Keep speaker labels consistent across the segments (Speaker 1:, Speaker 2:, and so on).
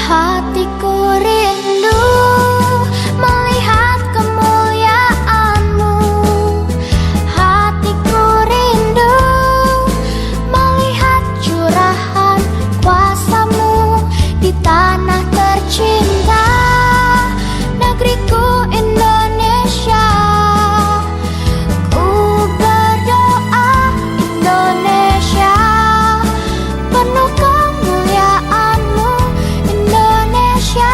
Speaker 1: Hatiku rindu melihat kemuliaan-Mu. Hatiku rindu melihat curahan kuasa-Mu di tanah tercinta, negeriku Indonesia. Ku berdoa Indonesia penuh kemuliaan-Mu, Indonesia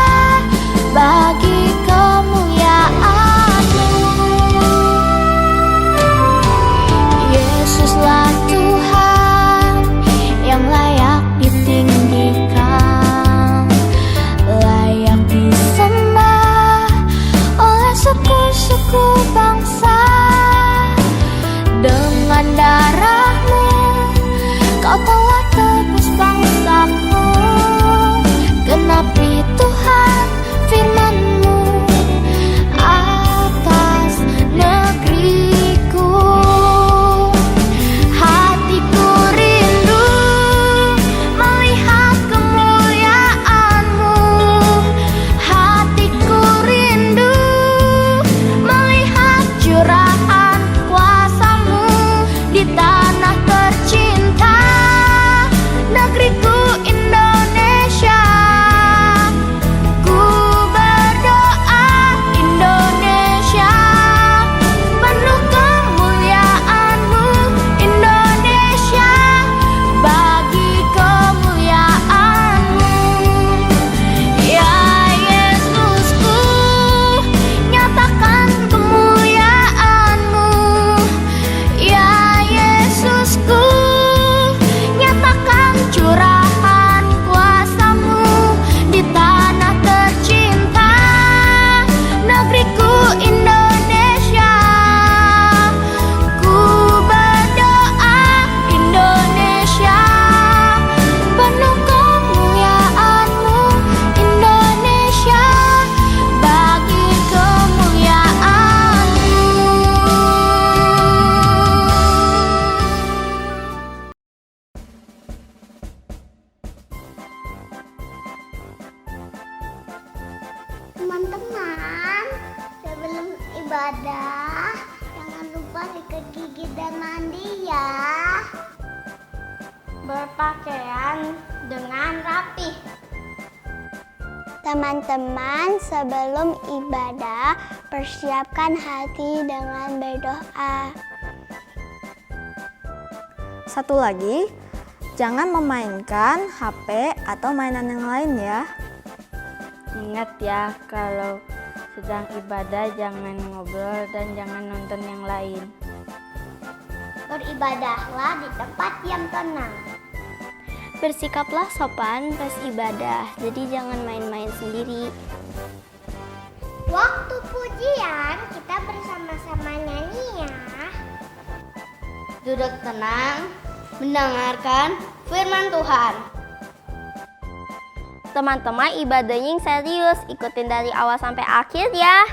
Speaker 1: bagi kemuliaan-Mu. Yesuslah Tuhan yang layak ditinggikan, layak disembah oleh suku-suku bangsa. Dengan darah-Mu Kau telah tebus bangsaku. Genapi Tuhan firman-Mu atas negeriku. Hatiku rindu melihat kemuliaan-Mu. Hatiku rindu melihat curahan kuasa-Mu di tanah tercinta, negeriku Indonesia. Ku berdoa Indonesia penuh kemuliaan-Mu, Indonesia bagi kemuliaan-Mu. Ya Yesusku, nyatakan kemuliaan-Mu. Ya Yesusku, nyatakan curahan kuasa-Mu di tanah tercinta, negeriku Indonesia. Ku berdoa Indonesia penuh kemuliaan-Mu, Indonesia bagi kemuliaan-Mu.
Speaker 2: Teman-teman, sebelum ibadah, jangan lupa sikat gigi dan mandi ya. Berpakaian dengan rapi. Teman-teman, sebelum ibadah, persiapkan hati dengan berdoa.
Speaker 3: Satu lagi, jangan memainkan HP atau mainan yang lain ya.
Speaker 4: Ingat ya, kalau sedang ibadah jangan ngobrol dan jangan nonton yang lain.
Speaker 2: Beribadahlah di tempat yang tenang.
Speaker 5: Bersikaplah sopan pas ibadah, jadi jangan main-main sendiri.
Speaker 2: Waktu pujian, kita bersama-sama nyanyi ya.
Speaker 5: Duduk tenang, mendengarkan firman Tuhan. Teman-teman, ibadahnya yang serius, ikutin dari awal sampai akhir ya.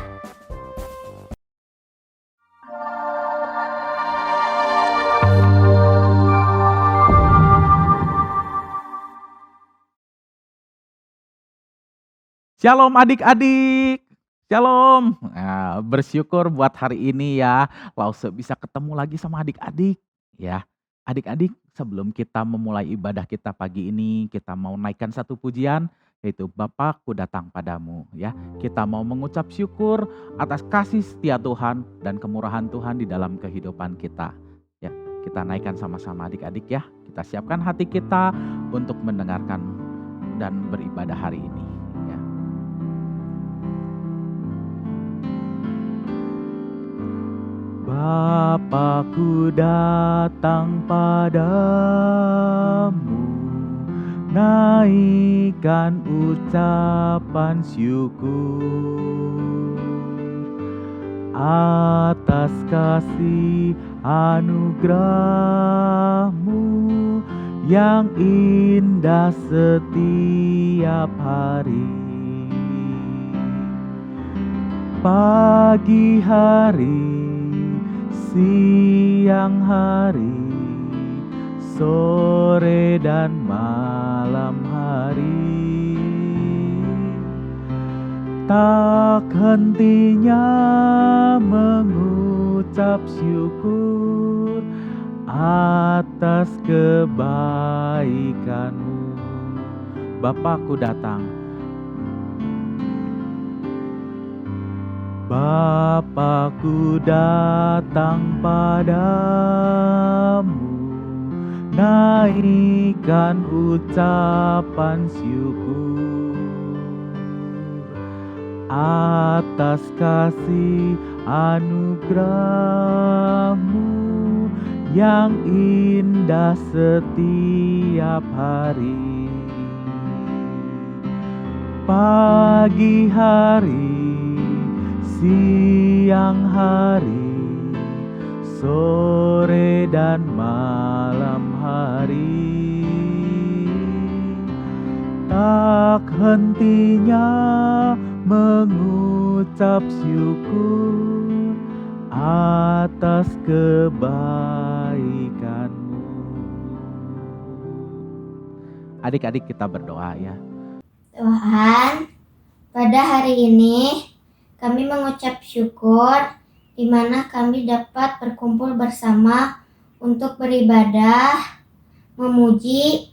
Speaker 6: Shalom adik-adik, shalom. Nah, bersyukur buat hari ini ya, Lause bisa ketemu lagi sama adik-adik ya. Adik-adik, sebelum kita memulai ibadah kita pagi ini, kita mau naikkan satu pujian, yaitu Bapakku datang padamu ya. Kita mau mengucap syukur atas kasih setia Tuhan dan kemurahan Tuhan di dalam kehidupan kita. Ya, kita naikkan sama-sama adik-adik ya. Kita siapkan hati kita untuk mendengarkan dan beribadah hari ini. Ya. Bapakku datang padamu, naikkan ucapan syukur atas kasih anugerah-Mu yang indah setiap hari. Pagi hari, siang hari, sore dan malam hari, tak hentinya mengucap syukur atas kebaikanmu. Bapakku datang, Bapakku datang padamu, naikkan ucapan syukur atas kasih anugerahmu yang indah setiap hari. Pagi hari, siang hari, sore dan malam hari, tak hentinya mengucap syukur atas kebaikanmu. Adik-adik, kita berdoa ya.
Speaker 2: Tuhan, pada hari ini kami mengucap syukur di mana kami dapat berkumpul bersama untuk beribadah, memuji,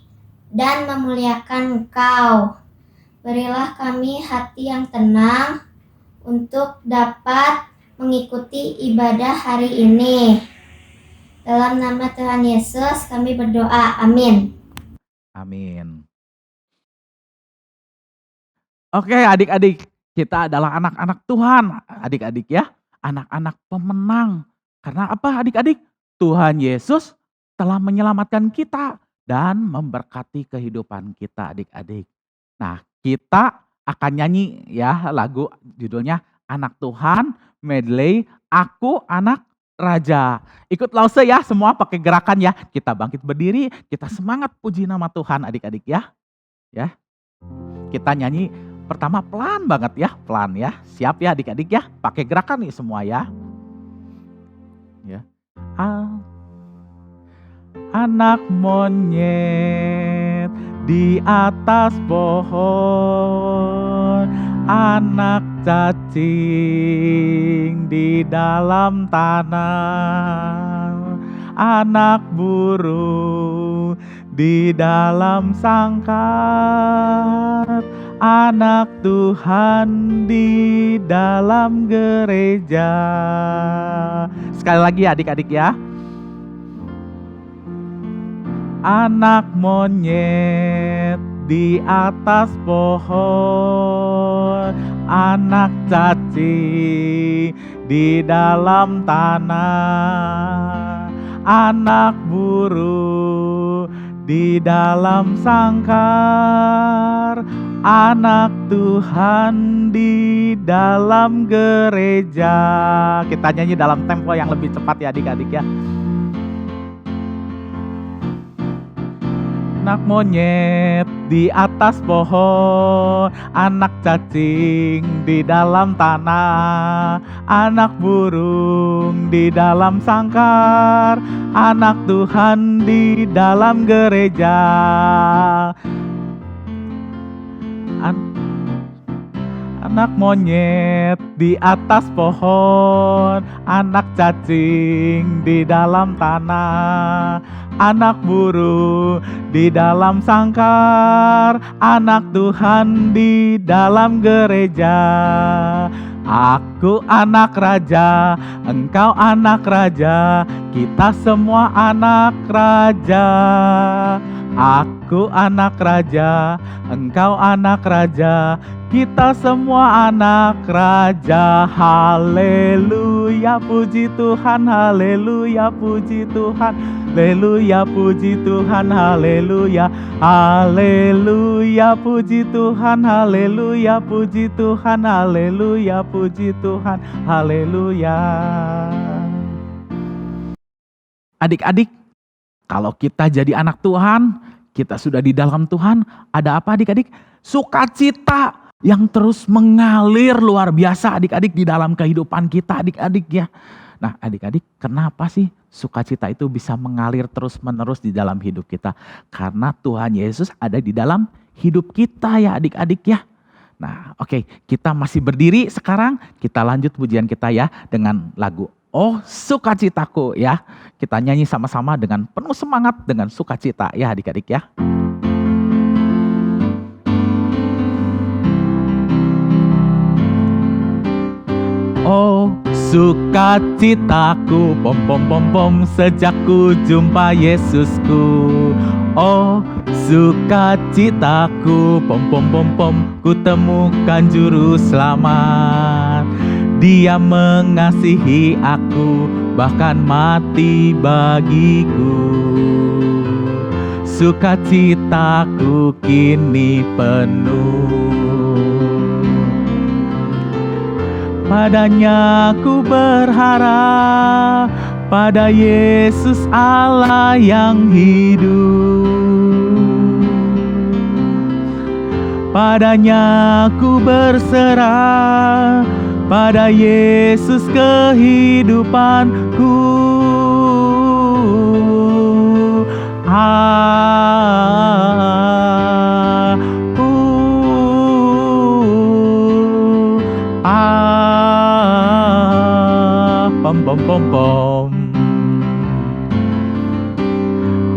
Speaker 2: dan memuliakan Engkau. Berilah kami hati yang tenang untuk dapat mengikuti ibadah hari ini. Dalam nama Tuhan Yesus kami berdoa. Amin.
Speaker 6: Amin. Oke adik-adik, kita adalah anak-anak Tuhan. Adik-adik ya, anak-anak pemenang. Karena apa adik-adik? Tuhan Yesus telah menyelamatkan kita dan memberkati kehidupan kita adik-adik. Nah, kita akan nyanyi ya lagu judulnya Anak Tuhan medley Aku Anak Raja. Ikut lause ya semua pakai gerakan ya. Kita bangkit berdiri, kita semangat puji nama Tuhan adik-adik ya. Ya. Kita nyanyi pertama pelan banget ya, pelan ya. Siap ya adik-adik ya, pakai gerakan nih semua ya. Ya. Anak monyet di atas pohon, anak cacing di dalam tanah, anak burung di dalam sangkar, anak Tuhan di dalam gereja. Sekali lagi adik-adik ya. Anak monyet di atas pohon, anak cacing di dalam tanah, anak burung di dalam sangkar, anak Tuhan di dalam gereja. Kita nyanyi dalam tempo yang lebih cepat ya adik-adik ya. Anak monyet di atas pohon, anak cacing di dalam tanah, anak burung di dalam sangkar, anak Tuhan di dalam gereja. Anak monyet di atas pohon, anak cacing di dalam tanah, anak burung di dalam sangkar, anak Tuhan di dalam gereja. Aku anak raja, engkau anak raja, kita semua anak raja. Aku anak raja, engkau anak raja, kita semua anak raja. Haleluya, puji Tuhan, haleluya, puji Tuhan, haleluya, puji Tuhan, haleluya, haleluya, puji Tuhan, haleluya, puji Tuhan, haleluya, puji Tuhan, haleluya. Adik-adik, kalau kita jadi anak Tuhan, kita sudah di dalam Tuhan, ada apa adik-adik? Sukacita yang terus mengalir luar biasa adik-adik di dalam kehidupan kita adik-adik ya. Nah adik-adik, kenapa sih sukacita itu bisa mengalir terus-menerus di dalam hidup kita? Karena Tuhan Yesus ada di dalam hidup kita ya adik-adik ya. Nah, oke, kita masih berdiri sekarang. Kita lanjut pujian kita ya dengan lagu Oh Sukacitaku ya. Kita nyanyi sama-sama dengan penuh semangat dengan sukacita ya adik-adik ya. Oh sukacitaku pom pom pom pom sejak ku jumpa Yesusku. Oh sukacitaku pom pom pom pom ku temukan juru selamat. Dia mengasihi aku bahkan mati bagiku. Sukacitaku kini penuh. Padanya ku berharap, pada Yesus Allah yang hidup. Padanya ku berserah, pada Yesus kehidupanku. Pom pom pom pom.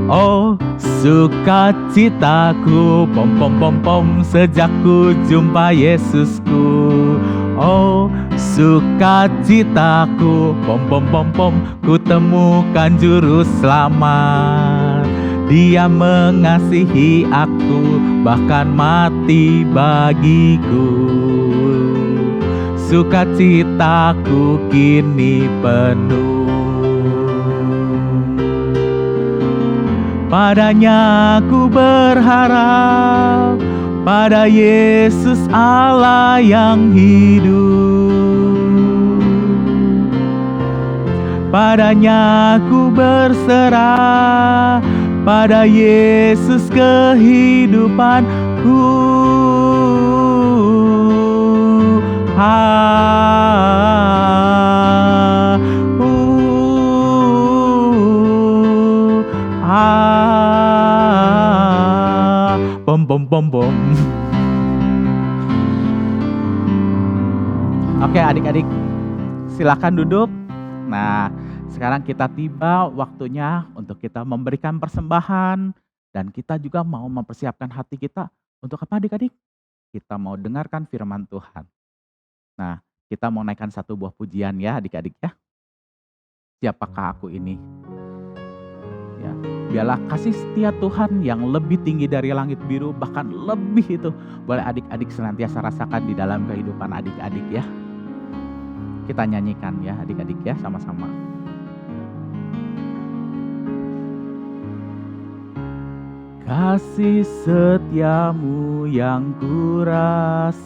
Speaker 6: Oh sukacitaku pom pom pom pom sejak ku jumpa Yesusku. Oh sukacitaku pom pom pom pom ku temukan juru selamat. Dia mengasihi aku bahkan mati bagiku. Sukacitaku kini penuh. Padanya ku berharap, pada Yesus Allah yang hidup. Padanya ku berserah, pada Yesus kehidupanku. Bom bom bom bom. Oke adik-adik, silakan duduk. Nah, sekarang kita tiba waktunya untuk kita memberikan persembahan dan kita juga mau mempersiapkan hati kita untuk apa adik-adik? Kita mau dengarkan firman Tuhan. Nah, kita mau naikkan satu buah pujian ya adik-adik ya. Siapakah aku ini? Ya, biarlah kasih setia Tuhan yang lebih tinggi dari langit biru, bahkan lebih itu boleh adik-adik senantiasa rasakan di dalam kehidupan adik-adik ya. Kita nyanyikan ya adik-adik ya sama-sama. Kasih setiamu yang kurasakan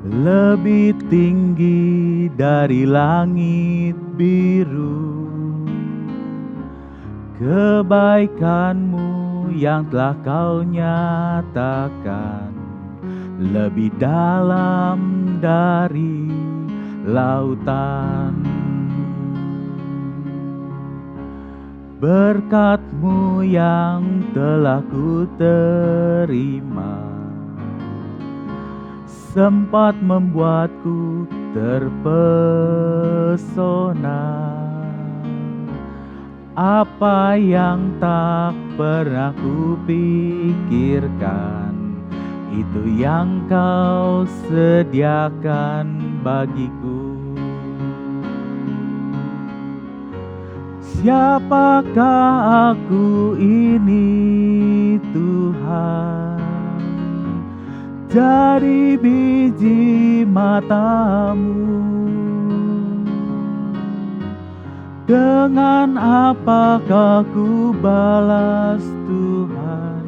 Speaker 6: lebih tinggi dari langit biru. Kebaikanmu yang telah kau nyatakan lebih dalam dari lautan. Berkat-Mu yang telah ku terima sempat membuatku terpesona. Apa yang tak pernah ku pikirkan, itu yang Kau sediakan bagiku. Siapakah aku ini Tuhan? Dari biji mata-Mu. Dengan apakah ku balas Tuhan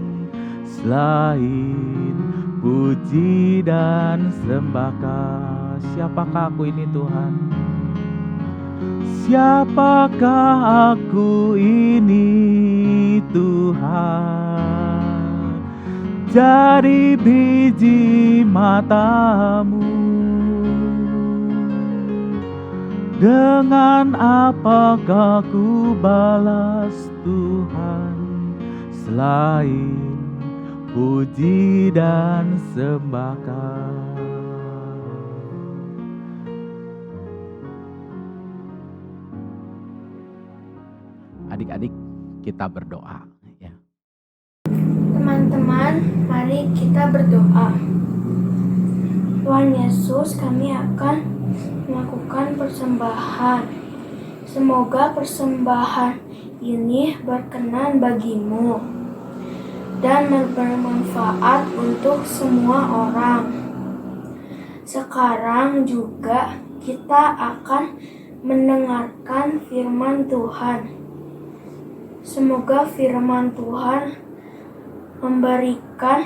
Speaker 6: selain puji dan sembah? Siapakah aku ini Tuhan? Siapakah aku ini Tuhan? Dari biji mata-Mu. Dengan apakah ku balas Tuhan selain puji dan sembahkan. Adik-adik, kita berdoa ya.
Speaker 7: Teman-teman, mari kita berdoa. Tuhan Yesus, kami akan melakukan persembahan. Semoga persembahan ini berkenan bagimu dan bermanfaat untuk semua orang. Sekarang juga kita akan mendengarkan firman Tuhan. Semoga firman Tuhan memberikan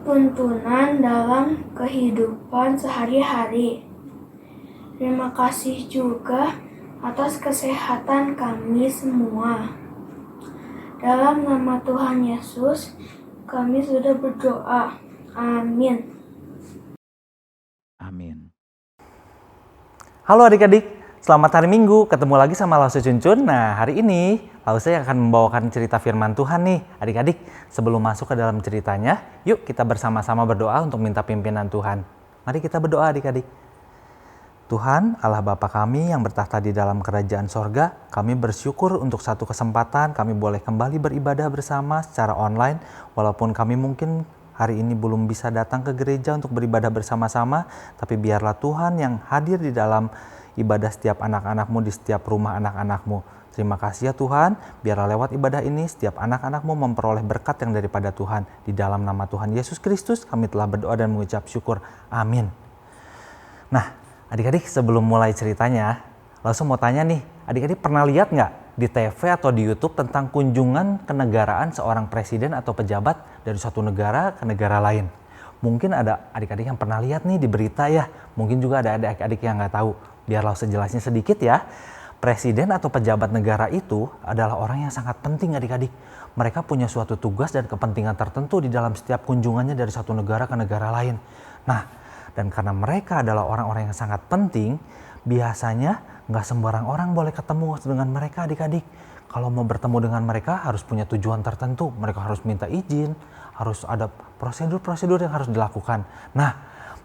Speaker 7: tuntunan dalam kehidupan sehari-hari. Terima kasih juga atas kesehatan kami semua. Dalam nama Tuhan Yesus, kami sudah berdoa. Amin.
Speaker 6: Amin.
Speaker 8: Halo adik-adik, selamat hari Minggu, ketemu lagi sama Lause Cuncun. Nah, hari ini Lause akan membawakan cerita firman Tuhan nih. Adik-adik, sebelum masuk ke dalam ceritanya, yuk kita bersama-sama berdoa untuk minta pimpinan Tuhan. Mari kita berdoa adik-adik. Tuhan, Allah Bapa kami yang bertahta di dalam kerajaan sorga, kami bersyukur untuk satu kesempatan kami boleh kembali beribadah bersama secara online, walaupun kami mungkin hari ini belum bisa datang ke gereja untuk beribadah bersama-sama, tapi biarlah Tuhan yang hadir di dalam ibadah setiap anak-anak-Mu di setiap rumah anak-anak-Mu. Terima kasih ya Tuhan, biarlah lewat ibadah ini setiap anak-anak-Mu memperoleh berkat yang daripada Tuhan. Di dalam nama Tuhan Yesus Kristus kami telah berdoa dan mengucap syukur. Amin. Nah, adik-adik sebelum mulai ceritanya, langsung mau tanya nih, adik-adik pernah lihat nggak di TV atau di YouTube tentang kunjungan kenegaraan seorang presiden atau pejabat dari suatu negara ke negara lain? Mungkin ada adik-adik yang pernah lihat nih di berita ya, mungkin juga ada adik-adik yang nggak tahu. Biar langsung jelasnya sedikit ya. Presiden atau pejabat negara itu adalah orang yang sangat penting adik-adik. Mereka punya suatu tugas dan kepentingan tertentu di dalam setiap kunjungannya dari satu negara ke negara lain. Nah, dan karena mereka adalah orang-orang yang sangat penting, biasanya nggak sembarang orang boleh ketemu dengan mereka adik-adik. Kalau mau bertemu dengan mereka harus punya tujuan tertentu. Mereka harus minta izin, harus ada prosedur-prosedur yang harus dilakukan. Nah,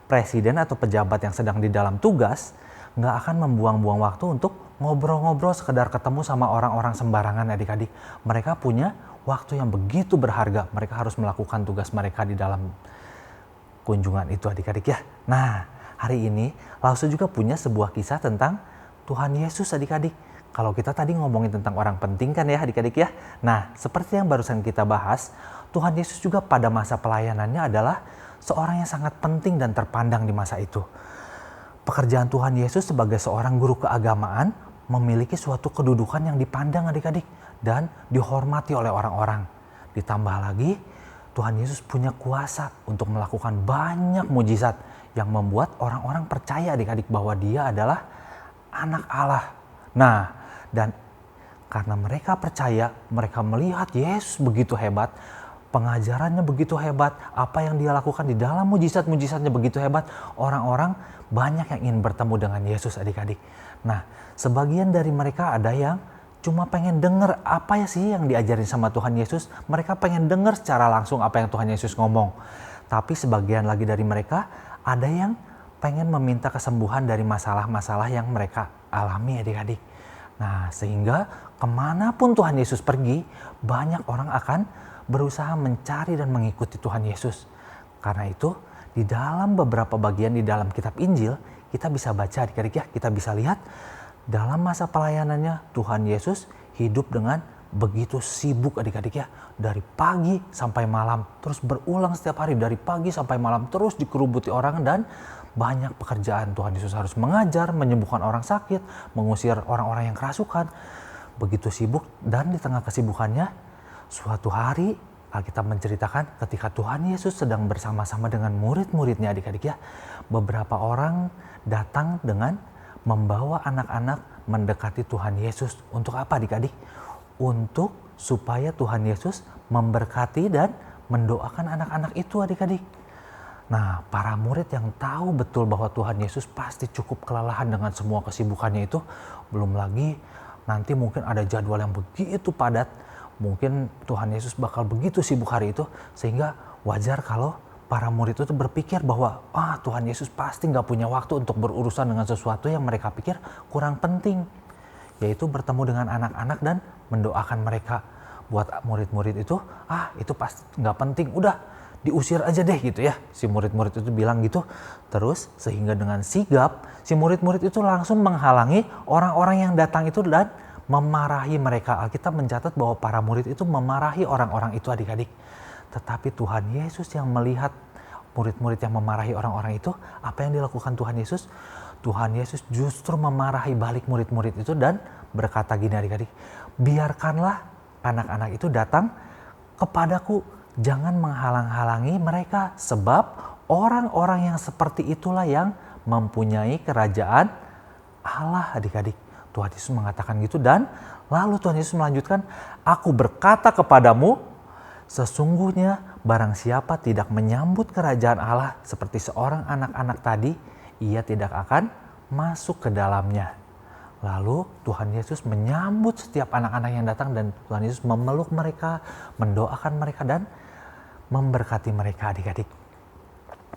Speaker 8: presiden atau pejabat yang sedang di dalam tugas nggak akan membuang-buang waktu untuk ngobrol-ngobrol sekedar ketemu sama orang-orang sembarangan adik-adik. Mereka punya waktu yang begitu berharga. Mereka harus melakukan tugas mereka di dalam kunjungan itu adik-adik ya. Nah, hari ini Lause juga punya sebuah kisah tentang Tuhan Yesus adik-adik. Kalau kita tadi ngomongin tentang orang penting kan ya adik-adik ya. Nah, seperti yang barusan kita bahas, Tuhan Yesus juga pada masa pelayanannya adalah seorang yang sangat penting dan terpandang di masa itu. Pekerjaan Tuhan Yesus sebagai seorang guru keagamaan memiliki suatu kedudukan yang dipandang adik-adik dan dihormati oleh orang-orang. Ditambah lagi, Tuhan Yesus punya kuasa untuk melakukan banyak mujizat yang membuat orang-orang percaya adik-adik bahwa Dia adalah anak Allah. Nah, dan karena mereka percaya, mereka melihat Yesus begitu hebat, pengajarannya begitu hebat, apa yang Dia lakukan di dalam mujizat-mujizatnya begitu hebat, orang-orang banyak yang ingin bertemu dengan Yesus adik-adik. Nah, sebagian dari mereka ada yang cuma pengen dengar apa ya sih yang diajarin sama Tuhan Yesus. Mereka pengen dengar secara langsung apa yang Tuhan Yesus ngomong. Tapi sebagian lagi dari mereka ada yang pengen meminta kesembuhan dari masalah-masalah yang mereka alami adik-adik. Nah, sehingga kemanapun Tuhan Yesus pergi, banyak orang akan berusaha mencari dan mengikuti Tuhan Yesus. Karena itu, di dalam beberapa bagian di dalam kitab Injil, kita bisa baca adik-adik ya, kita bisa lihat dalam masa pelayanannya Tuhan Yesus hidup dengan begitu sibuk adik-adik ya. Dari pagi sampai malam, terus berulang setiap hari dari pagi sampai malam, terus dikerubuti orang dan banyak pekerjaan. Tuhan Yesus harus mengajar, menyembuhkan orang sakit, mengusir orang-orang yang kerasukan. Begitu sibuk dan di tengah kesibukannya, suatu hari Alkitab menceritakan ketika Tuhan Yesus sedang bersama-sama dengan murid-muridnya adik-adik ya. Beberapa orang datang dengan membawa anak-anak mendekati Tuhan Yesus. Untuk apa adik-adik? Untuk supaya Tuhan Yesus memberkati dan mendoakan anak-anak itu adik-adik. Nah, para murid yang tahu betul bahwa Tuhan Yesus pasti cukup kelelahan dengan semua kesibukannya itu, belum lagi nanti mungkin ada jadwal yang begitu padat, Mungkin Tuhan Yesus bakal begitu sibuk hari itu, sehingga wajar kalau para murid itu berpikir bahwa Tuhan Yesus pasti nggak punya waktu untuk berurusan dengan sesuatu yang mereka pikir kurang penting, yaitu bertemu dengan anak-anak dan mendoakan mereka. Buat murid-murid itu, itu pasti nggak penting, udah diusir aja deh gitu ya. Si murid-murid itu bilang gitu. Terus sehingga dengan sigap, si murid-murid itu langsung menghalangi orang-orang yang datang itu dan memarahi mereka. Alkitab mencatat bahwa para murid itu memarahi orang-orang itu, adik-adik. Tetapi Tuhan Yesus yang melihat murid-murid yang memarahi orang-orang itu, apa yang dilakukan Tuhan Yesus? Tuhan Yesus justru memarahi balik murid-murid itu dan berkata gini, adik-adik, biarkanlah anak-anak itu datang kepadaku, jangan menghalang-halangi mereka, sebab orang-orang yang seperti itulah yang mempunyai kerajaan Allah, adik-adik. Tuhan Yesus mengatakan gitu, dan lalu Tuhan Yesus melanjutkan, aku berkata kepadamu, sesungguhnya barang siapa tidak menyambut kerajaan Allah seperti seorang anak-anak tadi, ia tidak akan masuk ke dalamnya. Lalu Tuhan Yesus menyambut setiap anak-anak yang datang dan Tuhan Yesus memeluk mereka, mendoakan mereka dan memberkati mereka, adik-adik.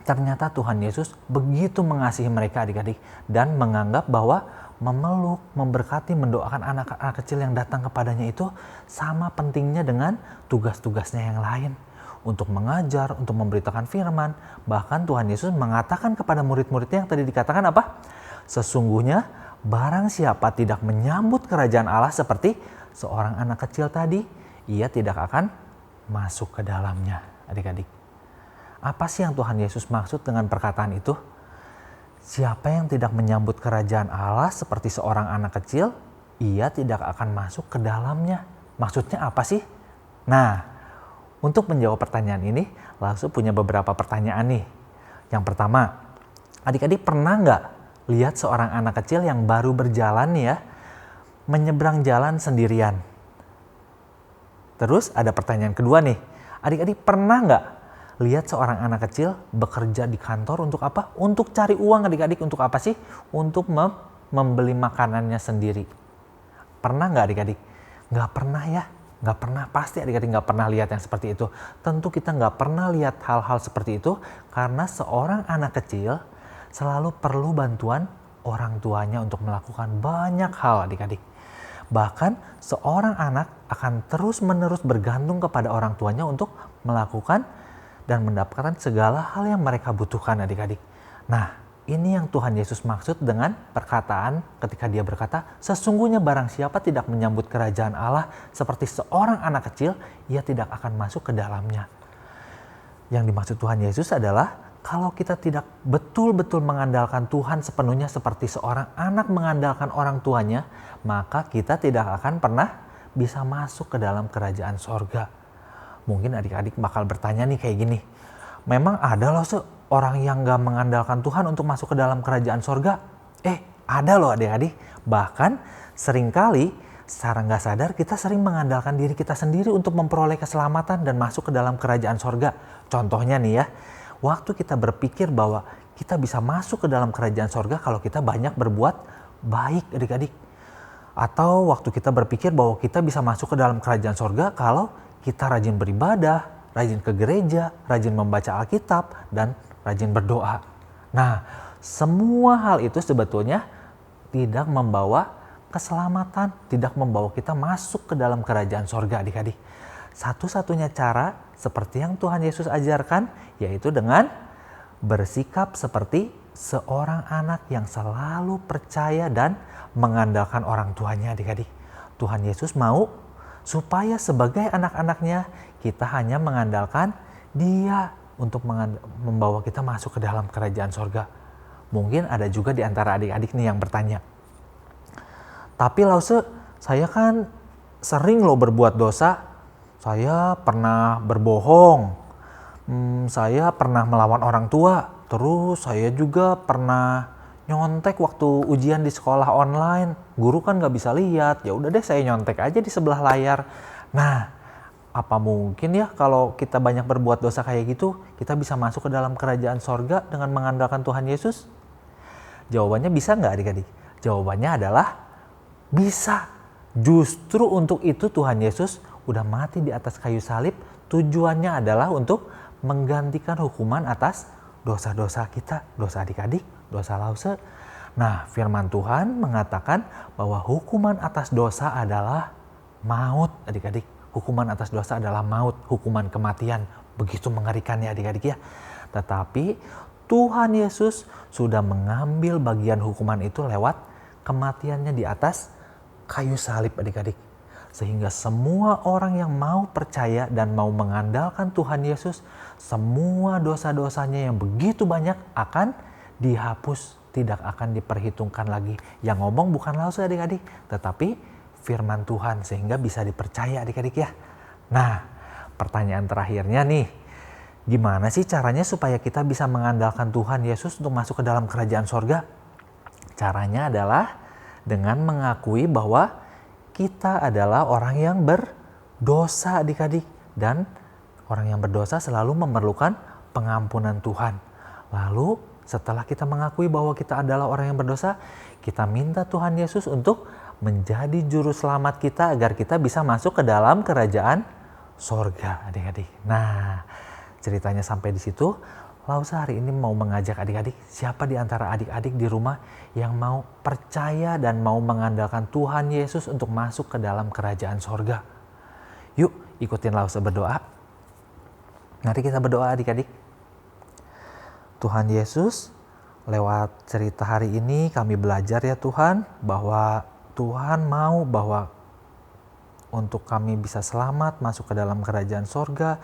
Speaker 8: Ternyata Tuhan Yesus begitu mengasihi mereka, adik-adik, dan menganggap bahwa memeluk, memberkati, mendoakan anak-anak kecil yang datang kepadanya itu sama pentingnya dengan tugas-tugasnya yang lain. Untuk mengajar, untuk memberitakan firman. Bahkan Tuhan Yesus mengatakan kepada murid-muridnya yang tadi dikatakan apa? Sesungguhnya barang siapa tidak menyambut kerajaan Allah seperti seorang anak kecil tadi, ia tidak akan masuk ke dalamnya, adik-adik. Apa sih yang Tuhan Yesus maksud dengan perkataan itu? Siapa yang tidak menyambut kerajaan Allah seperti seorang anak kecil, ia tidak akan masuk ke dalamnya. Maksudnya apa sih? Nah, untuk menjawab pertanyaan ini, Lause punya beberapa pertanyaan nih. Yang pertama, adik-adik pernah nggak lihat seorang anak kecil yang baru berjalan nih ya, menyeberang jalan sendirian? Terus ada pertanyaan kedua nih, adik-adik pernah nggak lihat seorang anak kecil bekerja di kantor untuk apa? Untuk cari uang, adik-adik. Untuk apa sih? Untuk membeli makanannya sendiri. Pernah nggak adik-adik? Nggak pernah ya? Nggak pernah, pasti adik-adik nggak pernah lihat yang seperti itu. Tentu kita nggak pernah lihat hal-hal seperti itu karena seorang anak kecil selalu perlu bantuan orang tuanya untuk melakukan banyak hal, adik-adik. Bahkan seorang anak akan terus-menerus bergantung kepada orang tuanya untuk melakukan dan mendapatkan segala hal yang mereka butuhkan, adik-adik. Nah, ini yang Tuhan Yesus maksud dengan perkataan ketika dia berkata, sesungguhnya barang siapa tidak menyambut kerajaan Allah seperti seorang anak kecil, ia tidak akan masuk ke dalamnya. Yang dimaksud Tuhan Yesus adalah kalau kita tidak betul-betul mengandalkan Tuhan sepenuhnya seperti seorang anak mengandalkan orang tuanya, maka kita tidak akan pernah bisa masuk ke dalam kerajaan sorga. Mungkin adik-adik bakal bertanya nih kayak gini, memang ada loh orang yang gak mengandalkan Tuhan untuk masuk ke dalam kerajaan sorga? Ada loh adik-adik. Bahkan seringkali secara gak sadar kita sering mengandalkan diri kita sendiri untuk memperoleh keselamatan dan masuk ke dalam kerajaan sorga. Contohnya nih ya, waktu kita berpikir bahwa kita bisa masuk ke dalam kerajaan sorga kalau kita banyak berbuat baik, adik-adik. Atau waktu kita berpikir bahwa kita bisa masuk ke dalam kerajaan sorga kalau kita rajin beribadah, rajin ke gereja, rajin membaca Alkitab, dan rajin berdoa. Nah, semua hal itu sebetulnya tidak membawa keselamatan, tidak membawa kita masuk ke dalam kerajaan sorga, adik-adik. Satu-satunya cara seperti yang Tuhan Yesus ajarkan, yaitu dengan bersikap seperti seorang anak yang selalu percaya dan mengandalkan orang tuanya, adik-adik. Tuhan Yesus mau supaya sebagai anak-anaknya kita hanya mengandalkan Dia untuk membawa kita masuk ke dalam kerajaan sorga. Mungkin ada juga di antara adik-adik nih yang bertanya, tapi Lause, saya kan sering loh berbuat dosa. Saya pernah berbohong, saya pernah melawan orang tua, terus saya juga pernah nyontek waktu ujian di sekolah online. Guru kan gak bisa lihat, ya udah deh saya nyontek aja di sebelah layar. Nah, apa mungkin ya kalau kita banyak berbuat dosa kayak gitu, kita bisa masuk ke dalam kerajaan sorga dengan mengandalkan Tuhan Yesus? Jawabannya bisa nggak adik-adik? Jawabannya adalah bisa. Justru untuk itu Tuhan Yesus udah mati di atas kayu salib, tujuannya adalah untuk menggantikan hukuman atas dosa-dosa kita, dosa adik-adik, dosa Lause. Nah, firman Tuhan mengatakan bahwa hukuman atas dosa adalah maut, adik-adik. Hukuman atas dosa adalah maut, hukuman kematian. Begitu mengerikannya adik-adik ya. Tetapi Tuhan Yesus sudah mengambil bagian hukuman itu lewat kematiannya di atas kayu salib adik-adik. Sehingga semua orang yang mau percaya dan mau mengandalkan Tuhan Yesus, semua dosa-dosanya yang begitu banyak akan dihapus, tidak akan diperhitungkan lagi. Yang ngomong bukan Lause adik-adik, tetapi firman Tuhan, sehingga bisa dipercaya adik-adik ya. Nah, pertanyaan terakhirnya nih, gimana sih caranya supaya kita bisa mengandalkan Tuhan Yesus untuk masuk ke dalam kerajaan sorga? Caranya adalah dengan mengakui bahwa kita adalah orang yang berdosa adik-adik. Dan orang yang berdosa selalu memerlukan pengampunan Tuhan. Lalu setelah kita mengakui bahwa kita adalah orang yang berdosa, kita minta Tuhan Yesus untuk menjadi juru selamat kita agar kita bisa masuk ke dalam kerajaan sorga adik-adik. Nah, ceritanya sampai di situ. Lause hari ini mau mengajak adik-adik, siapa di antara adik-adik di rumah yang mau percaya dan mau mengandalkan Tuhan Yesus untuk masuk ke dalam kerajaan sorga? Yuk ikutin Lause berdoa. Mari kita berdoa adik-adik. Tuhan Yesus, lewat cerita hari ini kami belajar ya Tuhan, bahwa Tuhan mau bahwa untuk kami bisa selamat masuk ke dalam kerajaan sorga,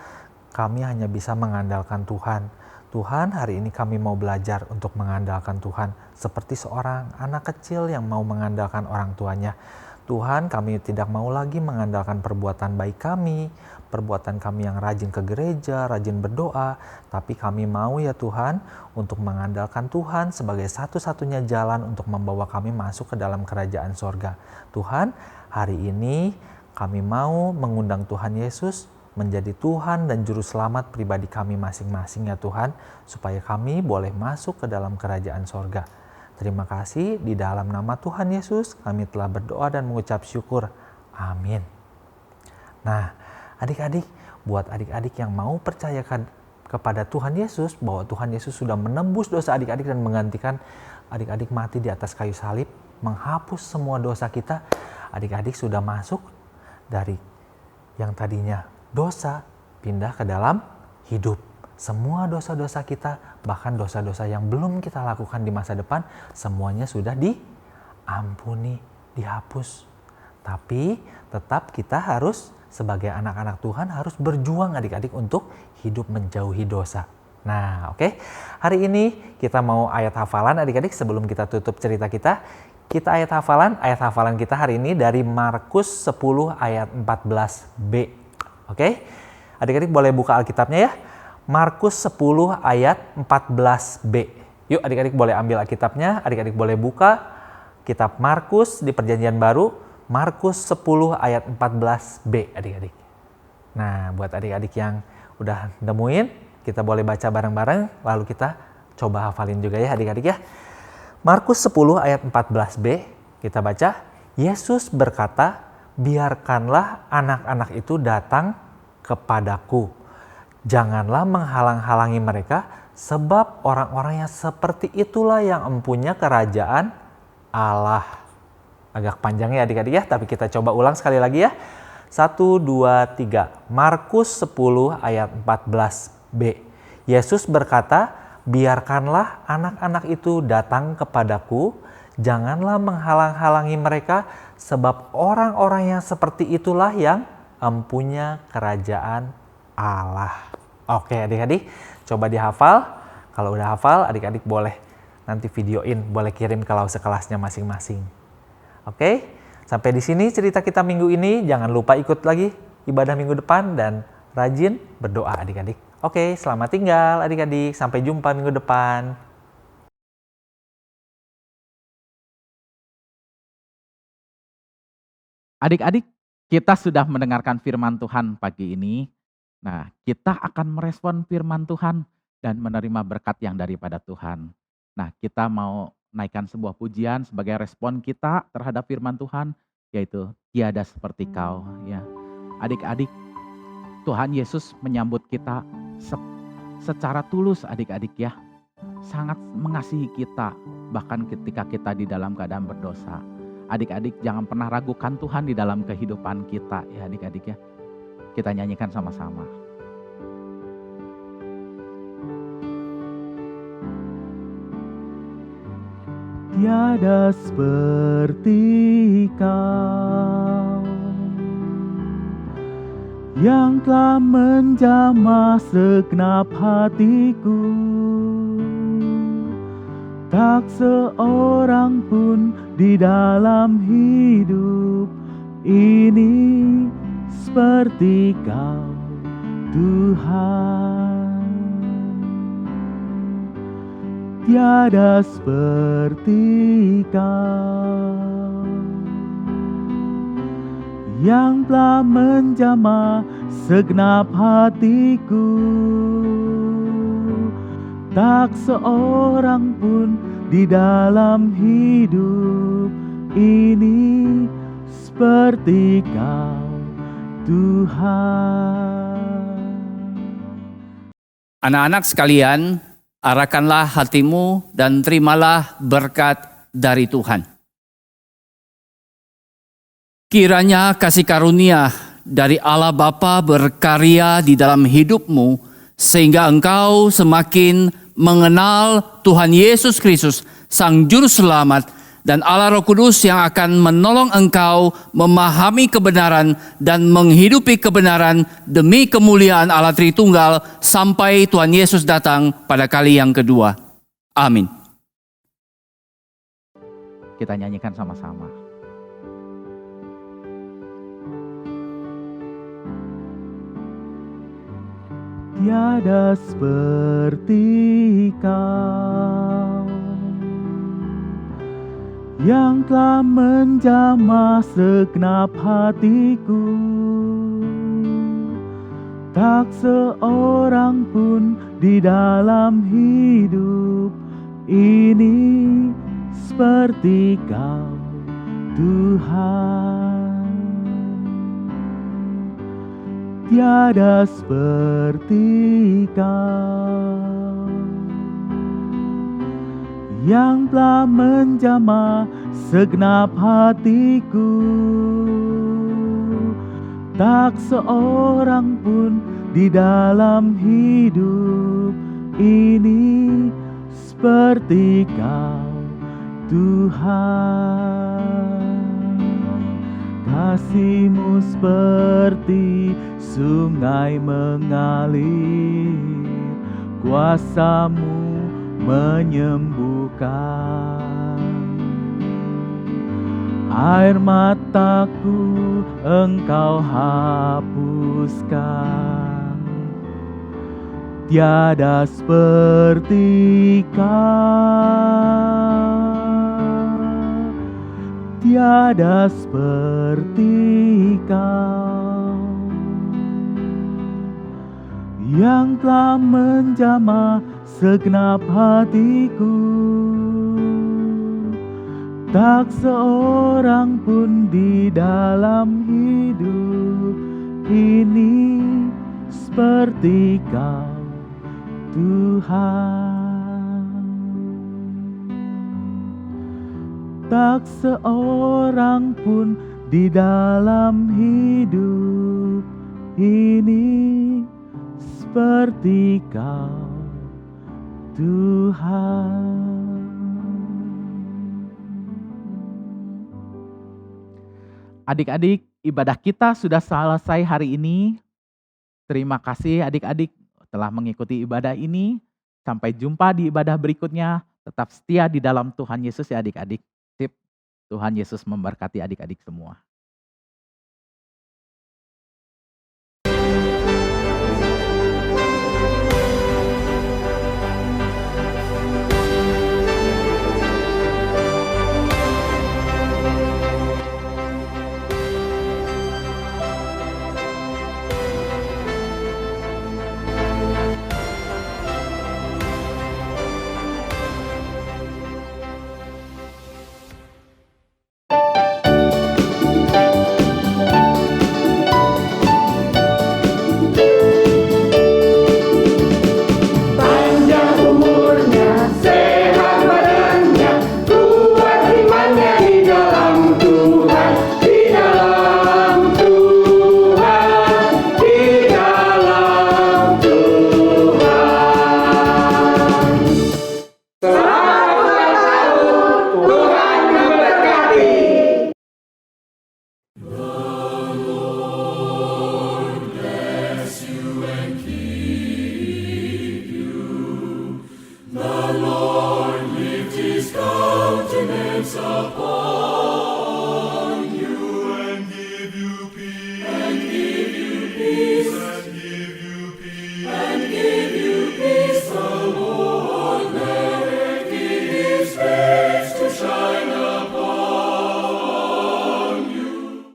Speaker 8: kami hanya bisa mengandalkan Tuhan. Tuhan, hari ini kami mau belajar untuk mengandalkan Tuhan seperti seorang anak kecil yang mau mengandalkan orang tuanya. Tuhan, kami tidak mau lagi mengandalkan perbuatan baik kami, perbuatan kami yang rajin ke gereja, rajin berdoa, tapi kami mau ya Tuhan untuk mengandalkan Tuhan sebagai satu-satunya jalan untuk membawa kami masuk ke dalam kerajaan sorga. Tuhan, hari ini kami mau mengundang Tuhan Yesus menjadi Tuhan dan Juru Selamat pribadi kami masing-masing ya Tuhan, supaya kami boleh masuk ke dalam kerajaan sorga. Terima kasih, di dalam nama Tuhan Yesus kami telah berdoa dan mengucap syukur. Amin. Nah, adik-adik, buat adik-adik yang mau percayakan kepada Tuhan Yesus, bahwa Tuhan Yesus sudah menembus dosa adik-adik dan menggantikan adik-adik mati di atas kayu salib, menghapus semua dosa kita, adik-adik sudah masuk dari yang tadinya dosa pindah ke dalam hidup. Semua dosa-dosa kita, bahkan dosa-dosa yang belum kita lakukan di masa depan, semuanya sudah diampuni, dihapus. Tapi tetap kita harus sebagai anak-anak Tuhan harus berjuang adik-adik untuk hidup menjauhi dosa. Nah, oke. Hari ini kita mau ayat hafalan adik-adik sebelum kita tutup cerita kita. Kita ayat hafalan kita hari ini dari Markus 10 ayat 14b. Oke, adik-adik boleh buka Alkitabnya ya. Markus 10 ayat 14b. Yuk adik-adik boleh ambil Alkitabnya, adik-adik boleh buka kitab Markus di Perjanjian Baru, Markus 10 ayat 14b adik-adik. Nah, buat adik-adik yang udah nemuin, kita boleh baca bareng-bareng, lalu kita coba hafalin juga ya adik-adik ya. Markus 10 ayat 14b, kita baca, Yesus berkata, biarkanlah anak-anak itu datang kepadaku. Janganlah menghalang-halangi mereka, sebab orang-orang yang seperti itulah yang empunya kerajaan Allah. Agak panjang ya adik-adik ya, tapi kita coba ulang sekali lagi ya. 1, 2, 3. Markus 10 ayat 14b. Yesus berkata, biarkanlah anak-anak itu datang kepadaku, janganlah menghalang-halangi mereka, sebab orang-orang yang seperti itulah yang empunya kerajaan Allah. Oke adik-adik, coba dihafal. Kalau udah hafal, adik-adik boleh nanti videoin, boleh kirim ke Lause kelasnya masing-masing. Oke, sampai di sini cerita kita minggu ini. Jangan lupa ikut lagi ibadah minggu depan dan rajin berdoa adik-adik. Oke, selamat tinggal adik-adik. Sampai jumpa minggu depan.
Speaker 6: Adik-adik, kita sudah mendengarkan firman Tuhan pagi ini. Nah, kita akan merespon firman Tuhan dan menerima berkat yang daripada Tuhan. Nah, kita mau naikkan sebuah pujian sebagai respon kita terhadap firman Tuhan, yaitu tiada seperti kau. Ya. Adik-adik, Tuhan Yesus menyambut kita secara tulus adik-adik ya. Sangat mengasihi kita bahkan ketika kita di dalam keadaan berdosa. Adik-adik jangan pernah ragukan Tuhan di dalam kehidupan kita ya adik-adik ya. Kita nyanyikan sama-sama. Tiada seperti Kau yang telah menjamah segenap hatiku. Tak seorang pun di dalam hidup ini seperti Kau, Tuhan. Tiada seperti Kau yang telah menjamah segenap hatiku. Tak seorang pun di dalam hidup ini seperti Kau, Tuhan.
Speaker 9: Anak-anak sekalian, arahkanlah hatimu dan terimalah berkat dari Tuhan. Kiranya kasih karunia dari Allah Bapa berkarya di dalam hidupmu, sehingga engkau semakin mengenal Tuhan Yesus Kristus, Sang Juru Selamat, dan Allah Roh Kudus yang akan menolong engkau memahami kebenaran dan menghidupi kebenaran demi kemuliaan Allah Tritunggal sampai Tuhan Yesus datang pada kali yang kedua. Amin.
Speaker 6: Kita nyanyikan sama-sama. Tiada seperti Kau yang telah menjamah segenap hatiku. Tak seorang pun di dalam hidup ini seperti Kau, Tuhan. Tiada seperti Kau yang telah menjamah segenap hatiku. Tak seorang pun di dalam hidup ini seperti Kau, Tuhan. Kasih-Mu seperti sungai mengalir, kuasa-Mu menyembuhkan. Air mataku Engkau hapuskan. Tiada seperti Kau, tiada seperti Kau yang telah menjamah segenap hatiku. Tak seorang pun di dalam hidup ini seperti Kau, Tuhan. Tak seorang pun di dalam hidup ini seperti Kau, Tuhan. Adik-adik, ibadah kita sudah selesai hari ini. Terima kasih adik-adik telah mengikuti ibadah ini. Sampai jumpa di ibadah berikutnya. Tetap setia di dalam Tuhan Yesus ya adik-adik. Sip. Tuhan Yesus memberkati adik-adik semua.
Speaker 10: His countenance upon